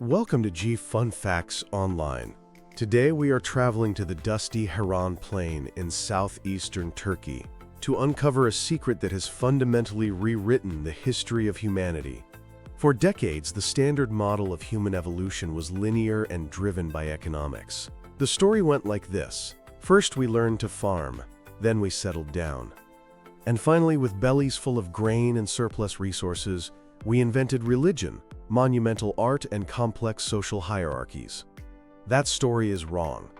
Welcome to G Fun Facts Online. Today we are traveling to the dusty Karahan Plain in southeastern Turkey to uncover a secret that has fundamentally rewritten the history of humanity. For decades, the standard model of human evolution was linear and driven by economics. The story went like this. First we learned to farm, then we settled down. And finally, with bellies full of grain and surplus resources, we invented religion, monumental art, and complex social hierarchies. That story is wrong.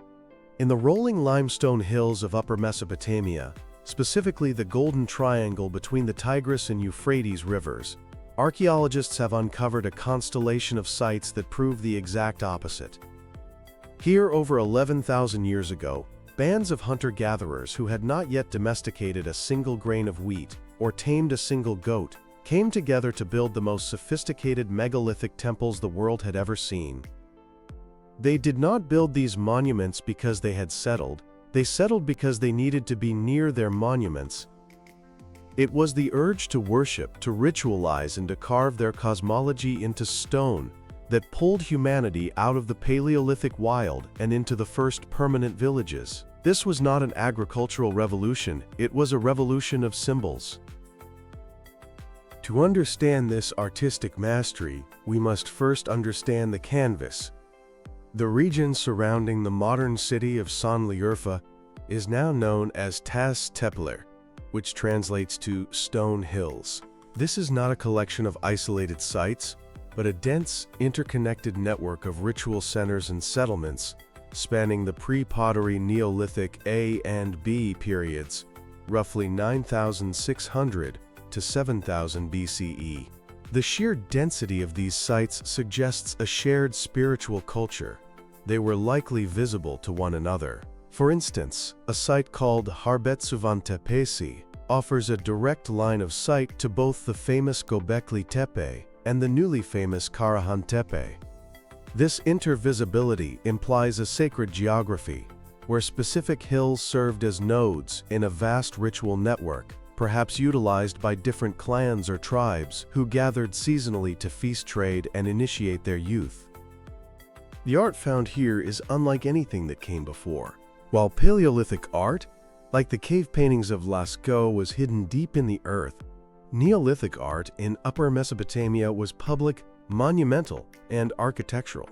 In the rolling limestone hills of Upper Mesopotamia, specifically the Golden Triangle between the Tigris and Euphrates rivers, archaeologists have uncovered a constellation of sites that prove the exact opposite. Here, over 11,000 years ago, bands of hunter-gatherers who had not yet domesticated a single grain of wheat or tamed a single goat came together to build the most sophisticated megalithic temples the world had ever seen. They did not build these monuments because they had settled. They settled because they needed to be near their monuments. It was the urge to worship, to ritualize, and to carve their cosmology into stone that pulled humanity out of the Paleolithic wild and into the first permanent villages. This was not an agricultural revolution, it was a revolution of symbols. To understand this artistic mastery, we must first understand the canvas. The region surrounding the modern city of Şanlıurfa is now known as Tas Tepeler, which translates to stone hills. This is not a collection of isolated sites, but a dense, interconnected network of ritual centers and settlements spanning the Pre-Pottery Neolithic A and B periods, roughly 9,600 to 7,000 BCE. The sheer density of these sites suggests a shared spiritual culture. They were likely visible to one another. For instance, a site called Harbetsuvan Tepesi offers a direct line of sight to both the famous Gobekli Tepe and the newly famous Karahan Tepe. This intervisibility implies a sacred geography, where specific hills served as nodes in a vast ritual network, perhaps utilized by different clans or tribes who gathered seasonally to feast, trade, and initiate their youth. The art found here is unlike anything that came before. While Paleolithic art, like the cave paintings of Lascaux, was hidden deep in the earth, Neolithic art in Upper Mesopotamia was public, monumental, and architectural.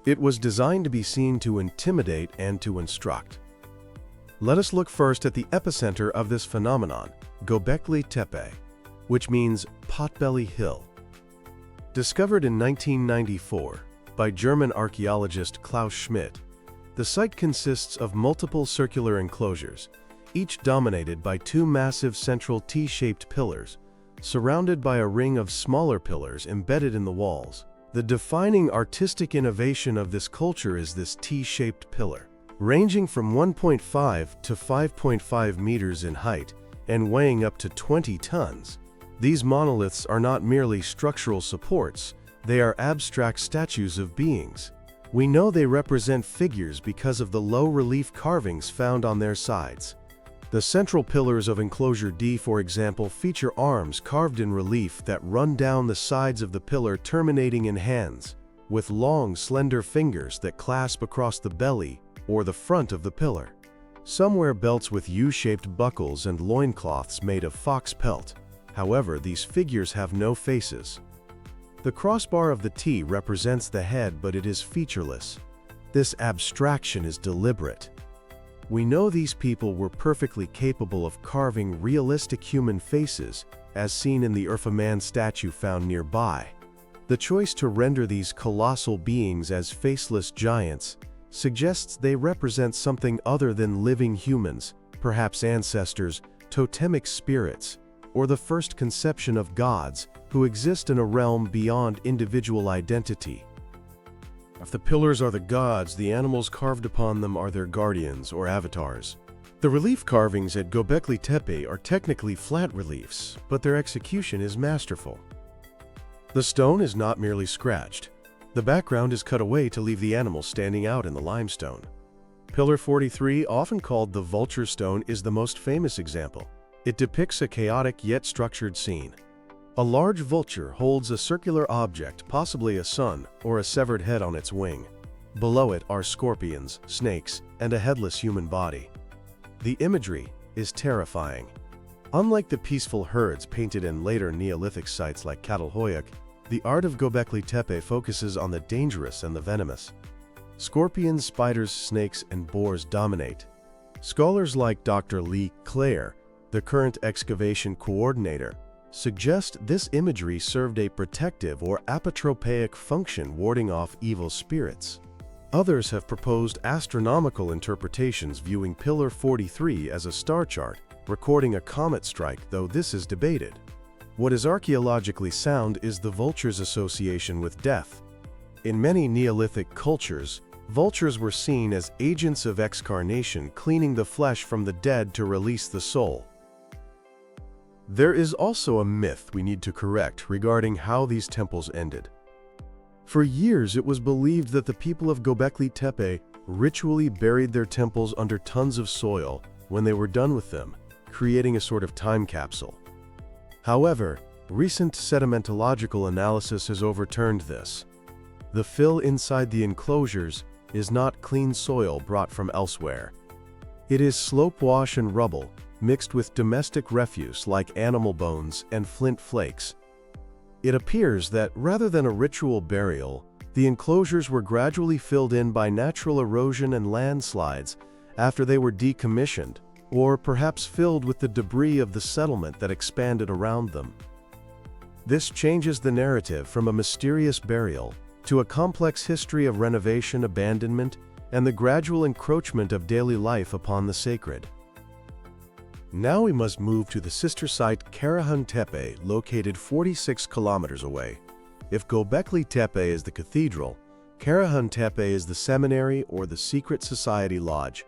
It was designed to be seen to intimidate and to instruct. Let us look first at the epicenter of this phenomenon, Gobekli Tepe, which means potbelly hill. Discovered in 1994 by German archaeologist Klaus Schmidt, the site consists of multiple circular enclosures, each dominated by two massive central T-shaped pillars, surrounded by a ring of smaller pillars embedded in the walls. The defining artistic innovation of this culture is this T-shaped pillar. Ranging from 1.5 to 5.5 meters in height and weighing up to 20 tons, these monoliths are not merely structural supports, they are abstract statues of beings. We know they represent figures because of the low-relief carvings found on their sides. The central pillars of enclosure D, for example, feature arms carved in relief that run down the sides of the pillar, terminating in hands, with long, slender fingers that clasp across the belly or the front of the pillar. Some wear belts with U-shaped buckles and loincloths made of fox pelt. However, these figures have no faces. The crossbar of the T represents the head, but it is featureless. This abstraction is deliberate. We know these people were perfectly capable of carving realistic human faces, as seen in the Urfa man statue found nearby. The choice to render these colossal beings as faceless giants suggests they represent something other than living humans, perhaps ancestors, totemic spirits, or the first conception of gods who exist in a realm beyond individual identity. If the pillars are the gods, the animals carved upon them are their guardians or avatars. The relief carvings at Gobekli Tepe are technically flat reliefs, but their execution is masterful. The stone is not merely scratched. The background is cut away to leave the animals standing out in the limestone. Pillar 43, often called the vulture stone, is the most famous example. It depicts a chaotic yet structured scene. A large vulture holds a circular object, possibly a sun, or a severed head on its wing. Below it are scorpions, snakes, and a headless human body. The imagery is terrifying. Unlike the peaceful herds painted in later Neolithic sites like Catalhoyuk, the art of Gobekli Tepe focuses on the dangerous and the venomous. Scorpions, spiders, snakes, and boars dominate. Scholars like Dr. Lee Clare, the current excavation coordinator, suggest this imagery served a protective or apotropaic function, warding off evil spirits. Others have proposed astronomical interpretations, viewing Pillar 43 as a star chart, recording a comet strike, though this is debated. What is archaeologically sound is the vulture's association with death. In many Neolithic cultures, vultures were seen as agents of excarnation, cleaning the flesh from the dead to release the soul. There is also a myth we need to correct regarding how these temples ended. For years, it was believed that the people of Gobekli Tepe ritually buried their temples under tons of soil when they were done with them, creating a sort of time capsule. However, recent sedimentological analysis has overturned this. The fill inside the enclosures is not clean soil brought from elsewhere. It is slope wash and rubble, mixed with domestic refuse like animal bones and flint flakes. It appears that rather than a ritual burial, the enclosures were gradually filled in by natural erosion and landslides after they were decommissioned, or perhaps filled with the debris of the settlement that expanded around them. This changes the narrative from a mysterious burial to a complex history of renovation, abandonment, and the gradual encroachment of daily life upon the sacred. Now we must move to the sister site Karahan Tepe, located 46 kilometers away. If Gobekli Tepe is the cathedral, Karahan Tepe is the seminary or the secret society lodge.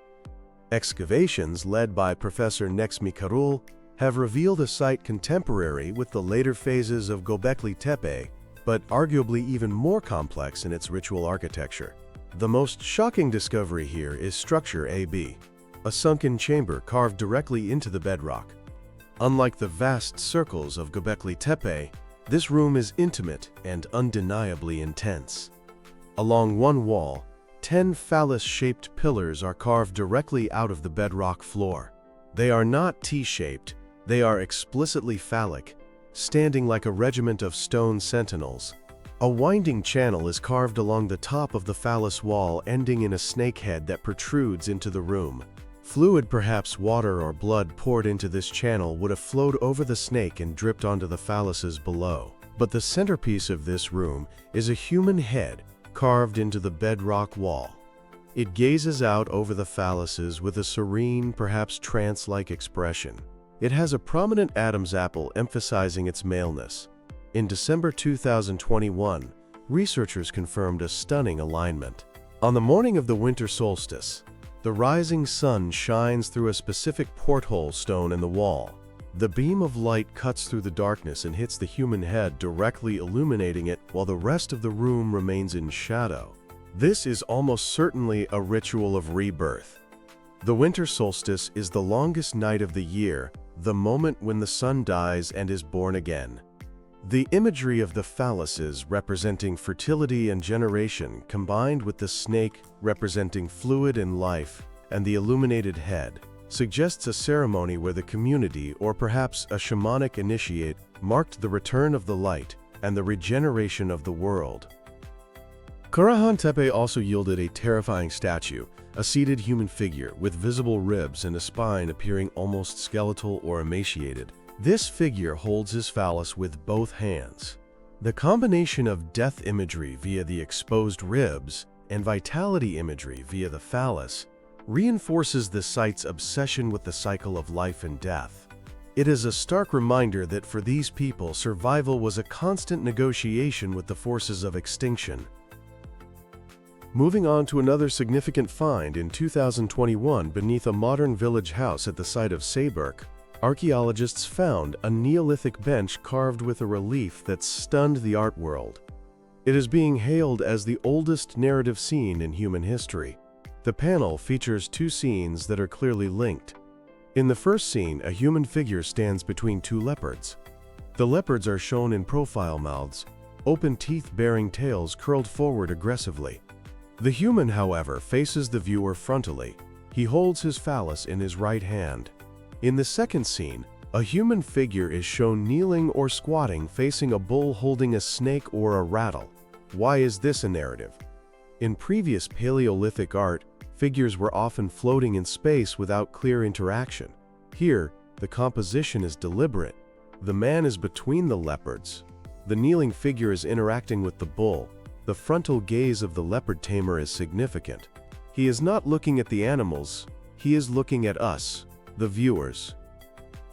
Excavations led by Professor Nexmi Karul have revealed a site contemporary with the later phases of Gobekli Tepe, but arguably even more complex in its ritual architecture. The most shocking discovery here is structure AB, a sunken chamber carved directly into the bedrock. Unlike the vast circles of Gobekli Tepe, this room is intimate and undeniably intense. Along one wall, 10 phallus-shaped pillars are carved directly out of the bedrock floor. They are not T-shaped, they are explicitly phallic, standing like a regiment of stone sentinels. A winding channel is carved along the top of the phallus wall, ending in a snake head that protrudes into the room. Fluid, perhaps water or blood, poured into this channel would have flowed over the snake and dripped onto the phalluses below. But the centerpiece of this room is a human head carved into the bedrock wall. It gazes out over the phalluses with a serene, perhaps trance-like expression. It has a prominent Adam's apple emphasizing its maleness. In December 2021, researchers confirmed a stunning alignment. On the morning of the winter solstice, the rising sun shines through a specific porthole stone in the wall. The beam of light cuts through the darkness and hits the human head, directly illuminating it while the rest of the room remains in shadow. This is almost certainly a ritual of rebirth. The winter solstice is the longest night of the year, the moment when the sun dies and is born again. The imagery of the phalluses representing fertility and generation, combined with the snake representing fluid and life, and the illuminated head, suggests a ceremony where the community, or perhaps a shamanic initiate, marked the return of the light and the regeneration of the world. Karahan Tepe also yielded a terrifying statue, a seated human figure with visible ribs and a spine appearing almost skeletal or emaciated. This figure holds his phallus with both hands. The combination of death imagery via the exposed ribs and vitality imagery via the phallus reinforces the site's obsession with the cycle of life and death. It is a stark reminder that for these people, survival was a constant negotiation with the forces of extinction. Moving on to another significant find in 2021 beneath a modern village house at the site of Sayburk, archaeologists found a Neolithic bench carved with a relief that stunned the art world. It is being hailed as the oldest narrative scene in human history. The panel features two scenes that are clearly linked. In the first scene, a human figure stands between two leopards. The leopards are shown in profile mouths, open teeth-bearing tails curled forward aggressively. The human, however, faces the viewer frontally. He holds his phallus in his right hand. In the second scene, a human figure is shown kneeling or squatting facing a bull holding a snake or a rattle. Why is this a narrative? In previous Paleolithic art, figures were often floating in space without clear interaction. Here, the composition is deliberate. The man is between the leopards. The kneeling figure is interacting with the bull. The frontal gaze of the leopard tamer is significant. He is not looking at the animals, he is looking at us, the viewers.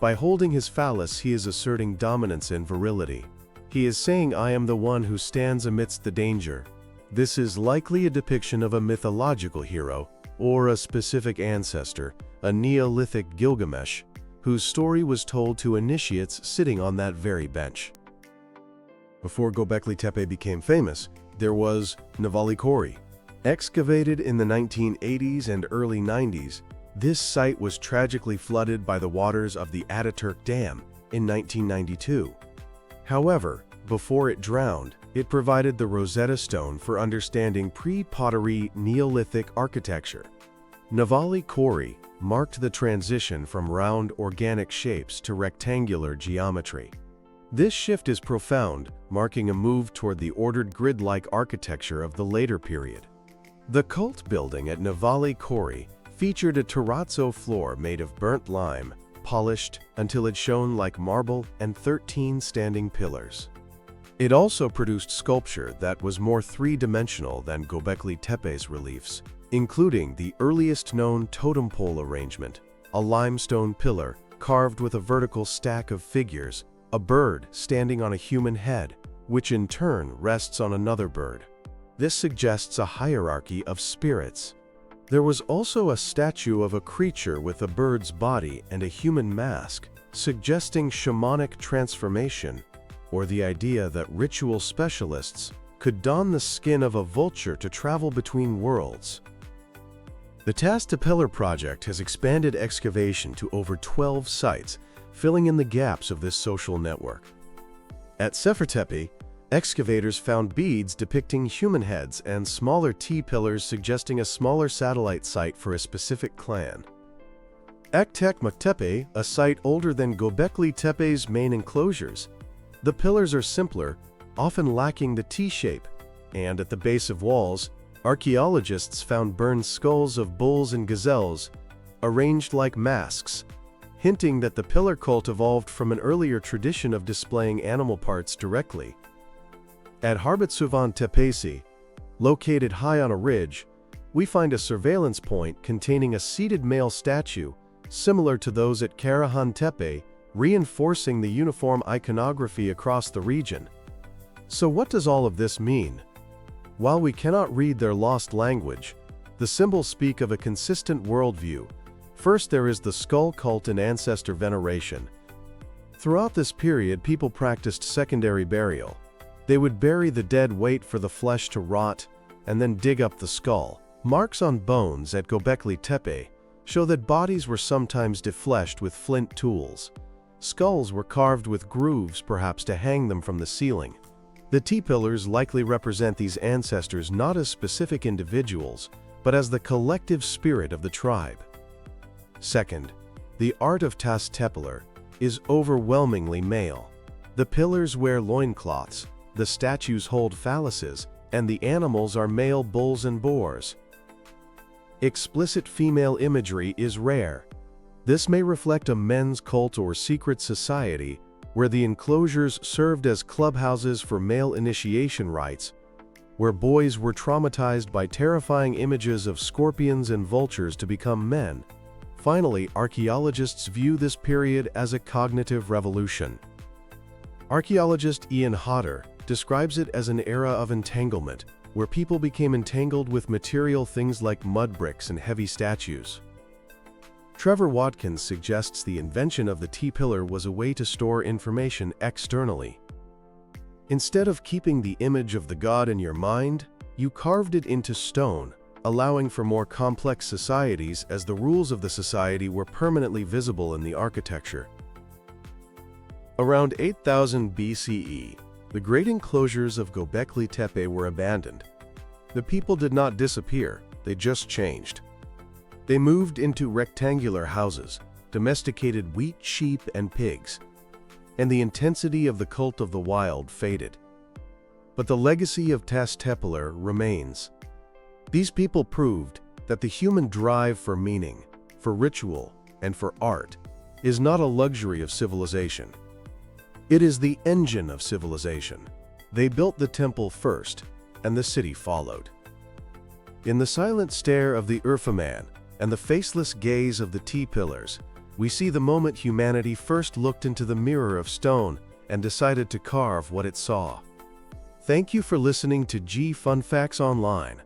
By holding his phallus, he is asserting dominance and virility. He is saying, "I am the one who stands amidst the danger." This is likely a depiction of a mythological hero, or a specific ancestor, a Neolithic Gilgamesh, whose story was told to initiates sitting on that very bench. Before Gobekli Tepe became famous, there was Neolithic. Excavated in the 1980s and early 90s, this site was tragically flooded by the waters of the Ataturk Dam in 1992. However, before it drowned, it provided the Rosetta Stone for understanding pre-pottery Neolithic architecture. Neolithic marked the transition from round organic shapes to rectangular geometry. This shift is profound, marking a move toward the ordered grid-like architecture of the later period. The cult building at Neolithic featured a terrazzo floor made of burnt lime, polished until it shone like marble, and 13 standing pillars. It also produced sculpture that was more three-dimensional than Gobekli Tepe's reliefs, including the earliest known totem pole arrangement, a limestone pillar carved with a vertical stack of figures, a bird standing on a human head, which in turn rests on another bird. This suggests a hierarchy of spirits. There was also a statue of a creature with a bird's body and a human mask, suggesting shamanic transformation, or the idea that ritual specialists could don the skin of a vulture to travel between worlds. The Tas Tepeler project has expanded excavation to over 12 sites, filling in the gaps of this social network. At Tepe, excavators found beads depicting human heads and smaller T-pillars suggesting a smaller satellite site for a specific clan. At Tepe, a site older than Gobekli Tepe's main enclosures, the pillars are simpler, often lacking the T-shape, and at the base of walls, archaeologists found burned skulls of bulls and gazelles, arranged like masks, hinting that the pillar cult evolved from an earlier tradition of displaying animal parts directly. At Harbutsuvan Tepesi, located high on a ridge, we find a surveillance point containing a seated male statue, similar to those at Karahan Tepe, reinforcing the uniform iconography across the region. So what does all of this mean? While we cannot read their lost language, the symbols speak of a consistent worldview. First, there is the skull cult and ancestor veneration. Throughout this period, people practiced secondary burial. They would bury the dead, wait for the flesh to rot, and then dig up the skull. Marks on bones at Gobekli Tepe show that bodies were sometimes defleshed with flint tools. Skulls were carved with grooves, perhaps to hang them from the ceiling. The T-pillars likely represent these ancestors not as specific individuals, but as the collective spirit of the tribe. Second, the art of Tas Tepeler is overwhelmingly male. The pillars wear loincloths, the statues hold phalluses, and the animals are male bulls and boars. Explicit female imagery is rare. This may reflect a men's cult or secret society where the enclosures served as clubhouses for male initiation rites, where boys were traumatized by terrifying images of scorpions and vultures to become men. Finally, archaeologists view this period as a cognitive revolution. Archaeologist Ian Hodder describes it as an era of entanglement, where people became entangled with material things like mud bricks and heavy statues. Trevor Watkins suggests the invention of the T-pillar was a way to store information externally. Instead of keeping the image of the god in your mind, you carved it into stone, allowing for more complex societies as the rules of the society were permanently visible in the architecture. Around 8000 BCE, the great enclosures of Gobekli Tepe were abandoned. The people did not disappear, they just changed. They moved into rectangular houses, domesticated wheat, sheep, and pigs, and the intensity of the cult of the wild faded. But the legacy of Tas Tepeler remains. These people proved that the human drive for meaning, for ritual, and for art is not a luxury of civilization. It is the engine of civilization. They built the temple first, and the city followed. In the silent stare of the Urfa man and the faceless gaze of the T-pillars, we see the moment humanity first looked into the mirror of stone and decided to carve what it saw. Thank you for listening to G Fun Facts Online.